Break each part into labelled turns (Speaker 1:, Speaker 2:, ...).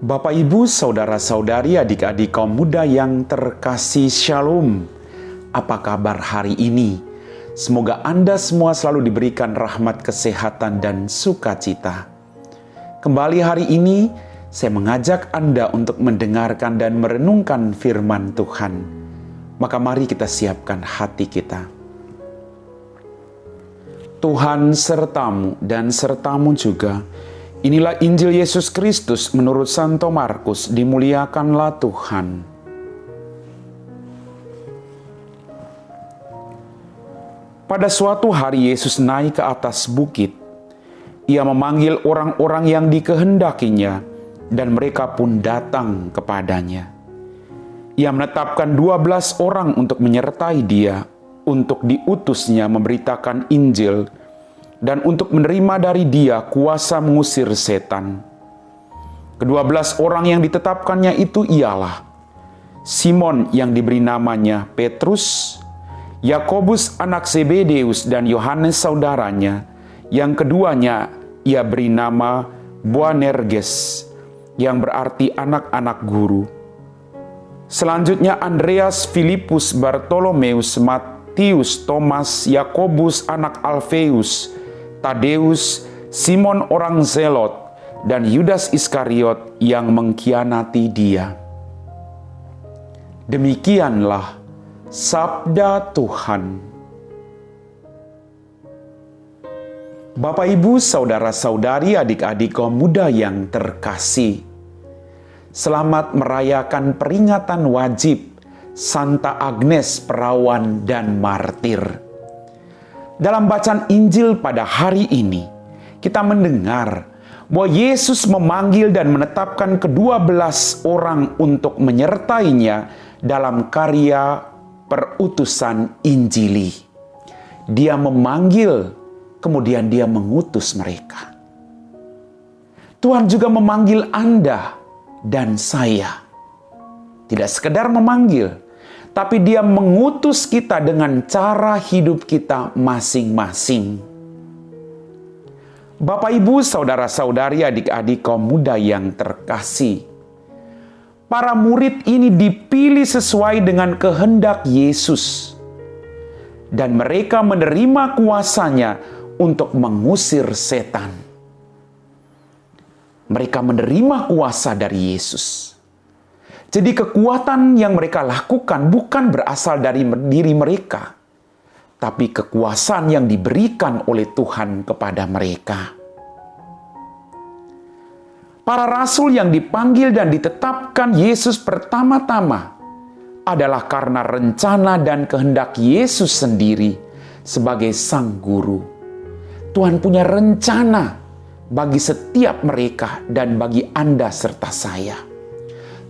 Speaker 1: Bapak, Ibu, Saudara-saudari, adik-adik kaum muda yang terkasih, Shalom. Apa kabar hari ini? Semoga Anda semua selalu diberikan rahmat, kesehatan, dan sukacita. Kembali hari ini, saya mengajak Anda untuk mendengarkan dan merenungkan firman Tuhan. Maka mari kita siapkan hati kita. Tuhan sertamu dan sertamu juga. Inilah Injil Yesus Kristus menurut Santo Markus, dimuliakanlah Tuhan. Pada suatu hari Yesus naik ke atas bukit. Ia memanggil orang-orang yang dikehendakinya, dan mereka pun datang kepadanya. Ia menetapkan 12 orang untuk menyertai dia, untuk diutusnya memberitakan Injil, dan untuk menerima dari dia kuasa mengusir setan. Ke-12 orang yang ditetapkannya itu ialah Simon yang diberi namanya Petrus, Yakobus anak Zebedeus dan Yohanes saudaranya, yang keduanya ia beri nama Boanerges, yang berarti anak-anak guru. Selanjutnya Andreas, Filipus, Bartolomeus, Matius, Thomas, Yakobus anak Alfeus, Tadeus, Simon orang Zelot, dan Yudas Iskariot yang mengkhianati dia. Demikianlah sabda Tuhan. Bapak, Ibu, Saudara-saudari, adik-adik kaum muda yang terkasih, selamat merayakan peringatan wajib Santa Agnes Perawan dan Martir. Dalam bacaan Injil pada hari ini, kita mendengar bahwa Yesus memanggil dan menetapkan ke-12 orang untuk menyertainya dalam karya perutusan Injili. Dia memanggil, kemudian dia mengutus mereka. Tuhan juga memanggil Anda dan saya. Tidak sekedar memanggil, tapi dia mengutus kita dengan cara hidup kita masing-masing. Bapak, Ibu, Saudara-saudari, adik-adik kaum muda yang terkasih, para murid ini dipilih sesuai dengan kehendak Yesus, dan mereka menerima kuasanya untuk mengusir setan. Mereka menerima kuasa dari Yesus. Jadi kekuatan yang mereka lakukan bukan berasal dari diri mereka, tapi kekuasaan yang diberikan oleh Tuhan kepada mereka. Para rasul yang dipanggil dan ditetapkan Yesus pertama-tama adalah karena rencana dan kehendak Yesus sendiri sebagai Sang Guru. Tuhan punya rencana bagi setiap mereka dan bagi Anda serta saya.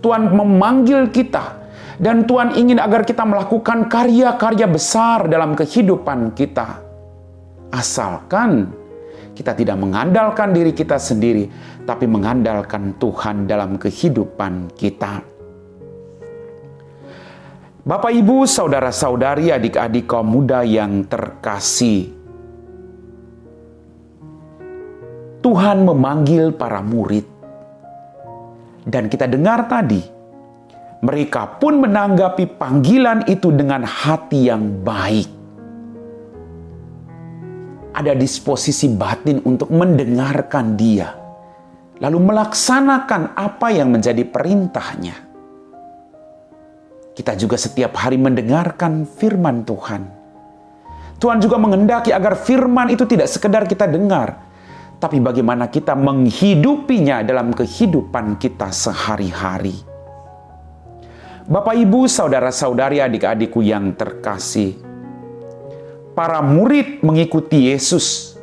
Speaker 1: Tuhan memanggil kita, dan Tuhan ingin agar kita melakukan karya-karya besar dalam kehidupan kita. Asalkan kita tidak mengandalkan diri kita sendiri, tapi mengandalkan Tuhan dalam kehidupan kita. Bapak, Ibu, Saudara-saudari, adik-adik kaum muda yang terkasih, Tuhan memanggil para murid. Dan kita dengar tadi, mereka pun menanggapi panggilan itu dengan hati yang baik. Ada disposisi batin untuk mendengarkan dia, lalu melaksanakan apa yang menjadi perintahnya. Kita juga setiap hari mendengarkan firman Tuhan. Tuhan juga menghendaki agar firman itu tidak sekedar kita dengar, tapi bagaimana kita menghidupinya dalam kehidupan kita sehari-hari. Bapak, Ibu, Saudara-saudari, adik-adikku yang terkasih, para murid mengikuti Yesus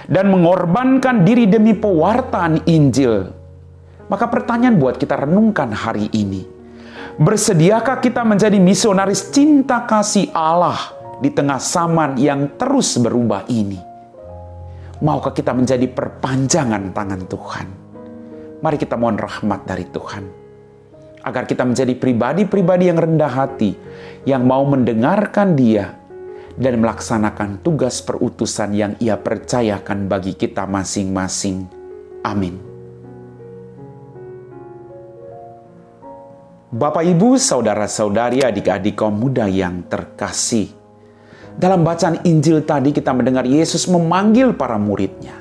Speaker 1: dan mengorbankan diri demi pewartaan Injil. Maka pertanyaan buat kita renungkan hari ini, bersediakah kita menjadi misionaris cinta kasih Allah di tengah zaman yang terus berubah ini? Maukah kita menjadi perpanjangan tangan Tuhan? Mari kita mohon rahmat dari Tuhan, agar kita menjadi pribadi-pribadi yang rendah hati, yang mau mendengarkan Dia, dan melaksanakan tugas perutusan yang Ia percayakan bagi kita masing-masing. Amin. Bapak, Ibu, saudara-saudari, adik-adik kaum muda yang terkasih. Dalam bacaan Injil tadi kita mendengar Yesus memanggil para murid-Nya.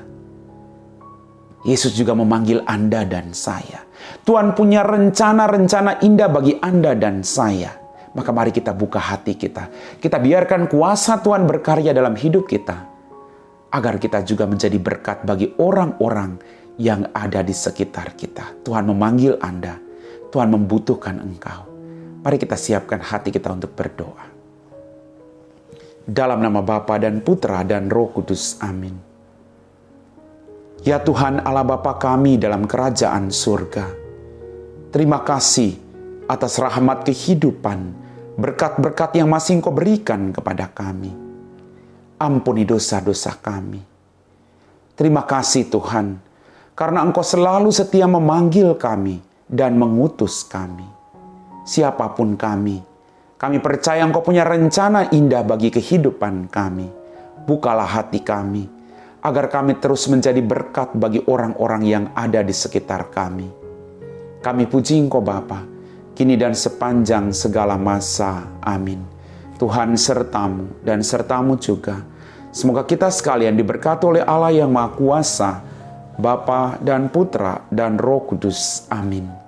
Speaker 1: Yesus juga memanggil Anda dan saya. Tuhan punya rencana-rencana indah bagi Anda dan saya. Maka mari kita buka hati kita. Kita biarkan kuasa Tuhan berkarya dalam hidup kita. Agar kita juga menjadi berkat bagi orang-orang yang ada di sekitar kita. Tuhan memanggil Anda. Tuhan membutuhkan engkau. Mari kita siapkan hati kita untuk berdoa. Dalam nama Bapa dan Putra dan Roh Kudus. Amin. Ya Tuhan Allah Bapa kami dalam kerajaan surga. Terima kasih atas rahmat kehidupan, berkat-berkat yang masih Engkau berikan kepada kami. Ampuni dosa-dosa kami. Terima kasih Tuhan, karena Engkau selalu setia memanggil kami dan mengutus kami. Siapapun kami percaya Engkau punya rencana indah bagi kehidupan kami. Bukalah hati kami, agar kami terus menjadi berkat bagi orang-orang yang ada di sekitar kami. Kami puji Engkau Bapa, kini dan sepanjang segala masa. Amin. Tuhan sertamu dan sertamu juga. Semoga kita sekalian diberkati oleh Allah yang Maha Kuasa, Bapa dan Putra dan Roh Kudus. Amin.